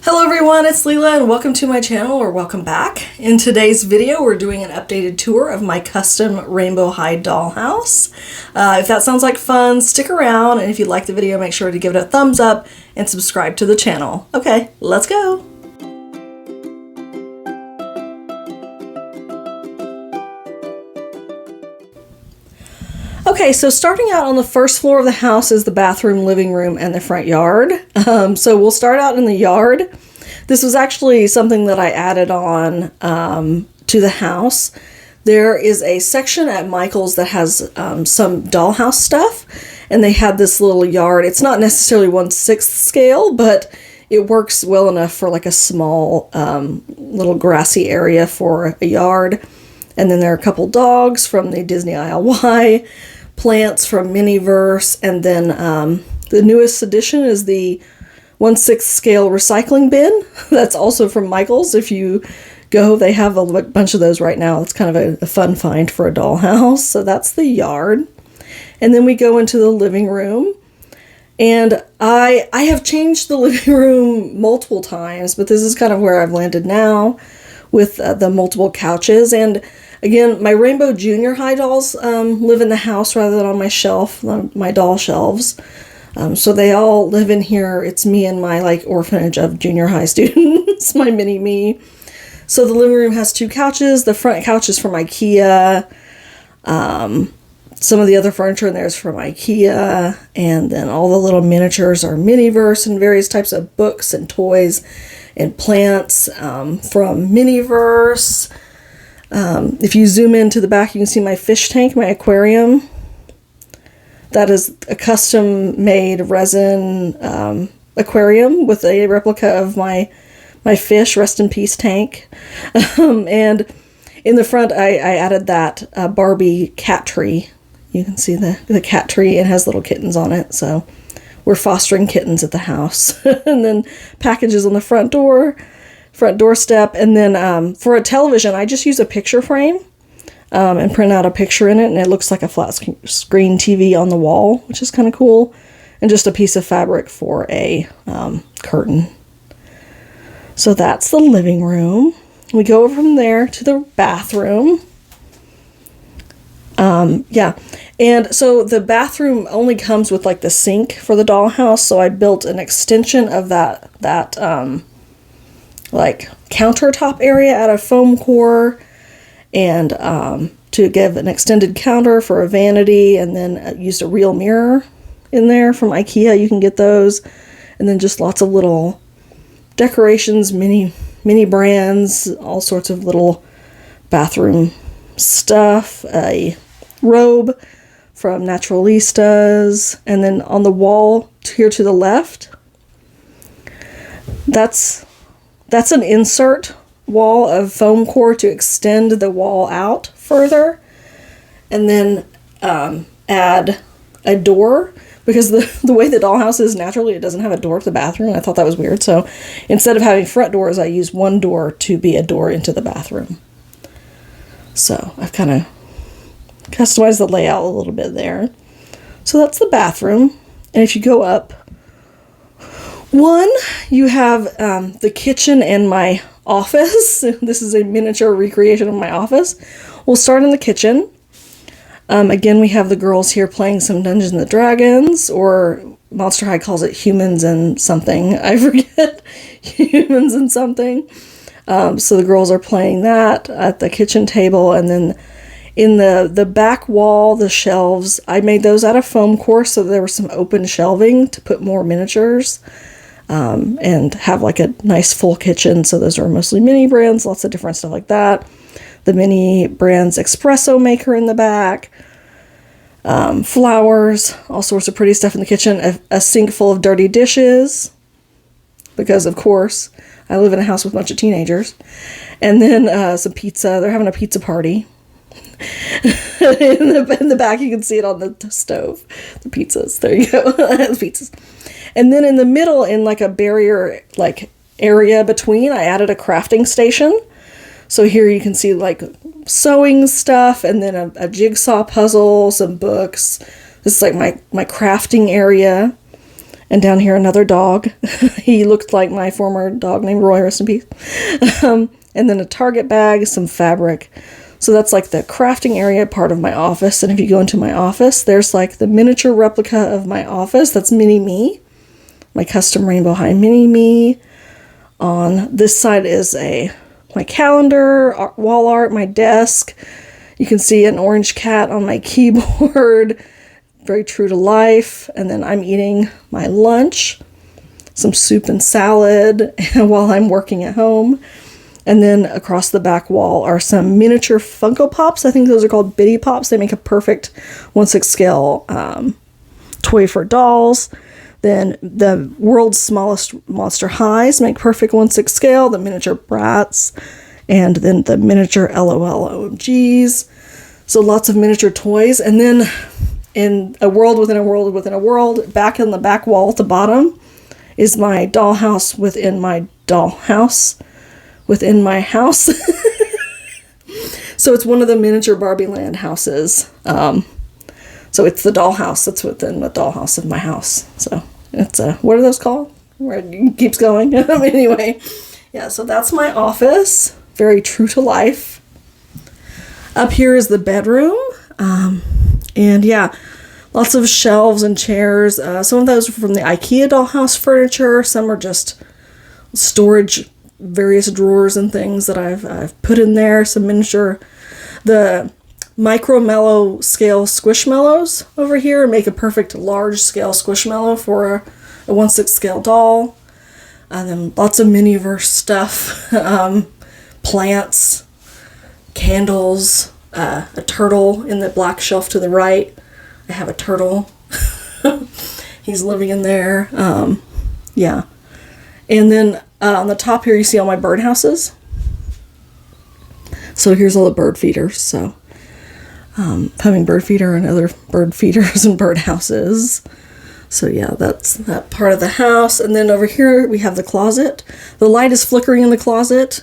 Hello everyone, it's Leela and welcome to my channel, or welcome back. In today's video we're doing an updated tour of my custom rainbow hide dollhouse. If that sounds like fun, stick around, and if you like the video make sure to give it a thumbs up and subscribe to the channel. Okay, let's go! Okay, so starting out on the first floor of the house is the bathroom, living room, and the front yard. So we'll start out in the yard. This was actually something that I added on to the house. There is a section at Michael's that has some dollhouse stuff, and they had this little yard. It's not necessarily 1/6 scale, but it works well enough for like a small little grassy area for a yard. And then there are a couple dogs from the Disney ILY, plants from Miniverse, and then the newest addition is the 1/6 scale recycling bin. That's also from Michael's. If you go, they have a bunch of those right now. It's kind of a fun find for a dollhouse. So that's the yard. And then we go into the living room. And I have changed the living room multiple times, but this is kind of where I've landed now with the multiple couches. And again, my Rainbow Junior High dolls live in the house rather than on my shelf, my doll shelves. So they all live in here. It's me and my like orphanage of junior high students, my mini me. So the living room has two couches. The front couch is from IKEA. Some of the other furniture in there is from IKEA. And then all the little miniatures are Miniverse and various types of books and toys and plants from Miniverse. If you zoom into the back, you can see my fish tank, my aquarium. That is a custom-made resin aquarium with a replica of my fish, rest in peace tank. And in the front, I added that Barbie cat tree. You can see the cat tree. It has little kittens on it, so we're fostering kittens at the house. And then packages on the front doorstep. And then for a television, I just use a picture frame and print out a picture in it, and it looks like a flat screen TV on the wall, which is kind of cool. And just a piece of fabric for a curtain. So that's the living room. We go from there to the bathroom. Yeah, and so the bathroom only comes with like the sink for the dollhouse, so I built an extension of that like countertop area out of foam core, and to give an extended counter for a vanity, and then used a real mirror in there from IKEA. You can get those, and then just lots of little decorations, mini brands, all sorts of little bathroom stuff, a robe from Naturalistas, and then on the wall here to the left, that's an insert wall of foam core to extend the wall out further, and then add a door, because the way the dollhouse is naturally, it doesn't have a door to the bathroom. I thought that was weird, so instead of having front doors, I use one door to be a door into the bathroom. So I've kind of customized the layout a little bit there. So that's the bathroom, and if you go up one, you have the kitchen and my office. This is a miniature recreation of my office. We'll start in the kitchen. Again, we have the girls here playing some Dungeons and Dragons, or Monster High calls it Humans and something. I forget. Humans and something. So the girls are playing that at the kitchen table, and then in the back wall, the shelves, I made those out of foam core, so there was some open shelving to put more miniatures. And have like a nice full kitchen. So those are mostly mini brands, lots of different stuff like that. The mini brands espresso maker in the back, flowers, all sorts of pretty stuff in the kitchen, a sink full of dirty dishes, because of course I live in a house with a bunch of teenagers, and then some pizza. They're having a pizza party. in the back you can see it on the stove, the pizzas. There you go. The pizzas. And then in the middle, in like a barrier like area between, I added a crafting station. So here you can see like sewing stuff, and then a jigsaw puzzle, some books. This is like my crafting area. And down here, another dog. He looked like my former dog named Roy, rest in peace. And then a Target bag, some fabric. So that's like the crafting area part of my office. And if you go into my office, there's like the miniature replica of my office. That's Mini Me, my custom Rainbow High Mini Me. On this side is my calendar, wall art, my desk. You can see an orange cat on my keyboard. Very true to life. And then I'm eating my lunch, some soup and salad while I'm working at home. And then across the back wall are some miniature Funko Pops. I think those are called Bitty Pops. They make a perfect 1/6 scale toy for dolls. Then the world's smallest Monster Highs make perfect 1/6 scale. The miniature Brats. And then the miniature LOL OMGs. So lots of miniature toys. And then in a world within a world within a world, back in the back wall at the bottom is my dollhouse within my dollhouse within my house. So it's one of the miniature Barbie Land houses. So it's the dollhouse that's within the dollhouse of my house. So it's what are those called? Where it keeps going. Anyway, yeah, so that's my office. Very true to life. Up here is the bedroom. And yeah, lots of shelves and chairs. Some of those are from the IKEA dollhouse furniture. Some are just storage, various drawers and things that I've put in there. Some miniature, the micro mellow scale squishmallows over here make a perfect large scale squishmallow for a 1/6 scale doll. And then lots of miniverse stuff, plants, candles, a turtle in the black shelf to the right. I have a turtle. He's living in there. Yeah. And then on the top here, you see all my birdhouses. So here's all the bird feeders. So hummingbird feeder and other bird feeders and birdhouses. So yeah, that's that part of the house. And then over here we have the closet. The light is flickering in the closet.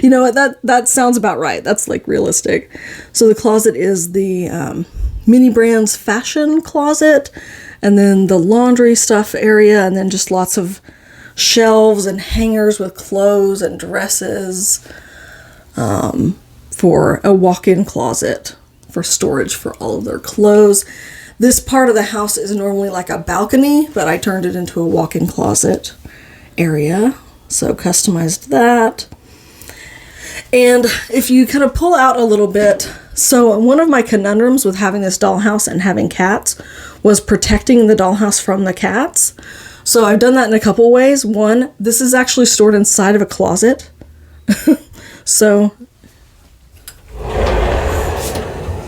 You know what, that sounds about right. That's like realistic. So the closet is the Mini Brands fashion closet, and then the laundry stuff area, and then just lots of shelves and hangers with clothes and dresses for a walk-in closet for storage for all of their clothes. This part of the house is normally like a balcony, but I turned it into a walk-in closet area. So customized that. And if you kind of pull out a little bit, so one of my conundrums with having this dollhouse and having cats was protecting the dollhouse from the cats. So I've done that in a couple ways. One, this is actually stored inside of a closet. So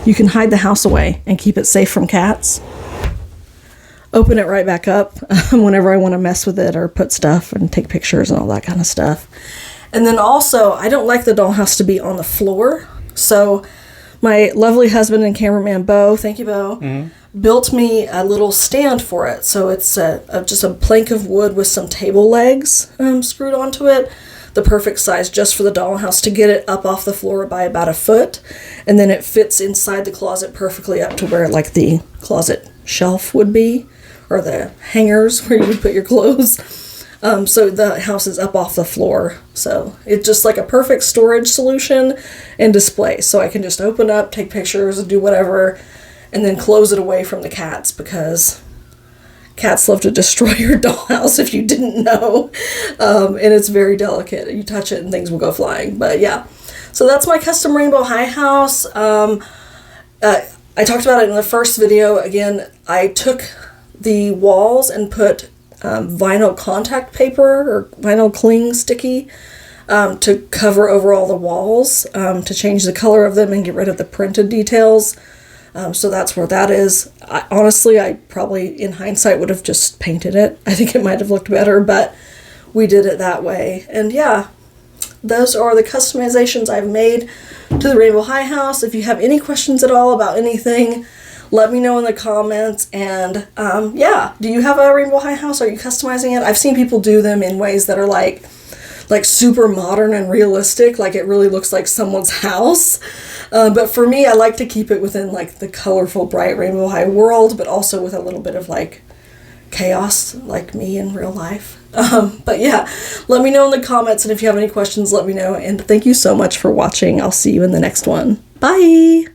you can hide the house away and keep it safe from cats. Open it right back up whenever I want to mess with it or put stuff and take pictures and all that kind of stuff. And then also, I don't like the dollhouse to be on the floor. So my lovely husband and cameraman, Bo, thank you, Bo, built me a little stand for it. So it's just a plank of wood with some table legs screwed onto it. The perfect size just for the dollhouse to get it up off the floor by about 1 foot. And then it fits inside the closet perfectly up to where like the closet shelf would be, or the hangers where you would put your clothes. So the house is up off the floor. So it's just like a perfect storage solution and display. So I can just open up, take pictures, do whatever, and then close it away from the cats, because cats love to destroy your dollhouse if you didn't know. And it's very delicate. You touch it and things will go flying. But yeah, so that's my custom Rainbow High house. I talked about it in the first video. Again, I took the walls and put vinyl contact paper or vinyl cling sticky to cover over all the walls, to change the color of them and get rid of the printed details. So that's where that is. Honestly, I probably, in hindsight, would have just painted it. I think it might have looked better, but we did it that way. And yeah, those are the customizations I've made to the Rainbow High house. If you have any questions at all about anything, let me know in the comments. And yeah, do you have a Rainbow High house? Are you customizing it? I've seen people do them in ways that are like super modern and realistic, like it really looks like someone's house. But for me, I like to keep it within like the colorful, bright Rainbow High world, but also with a little bit of like chaos like me in real life. But yeah, let me know in the comments, and if you have any questions, let me know. And thank you so much for watching. I'll see you in the next one. Bye!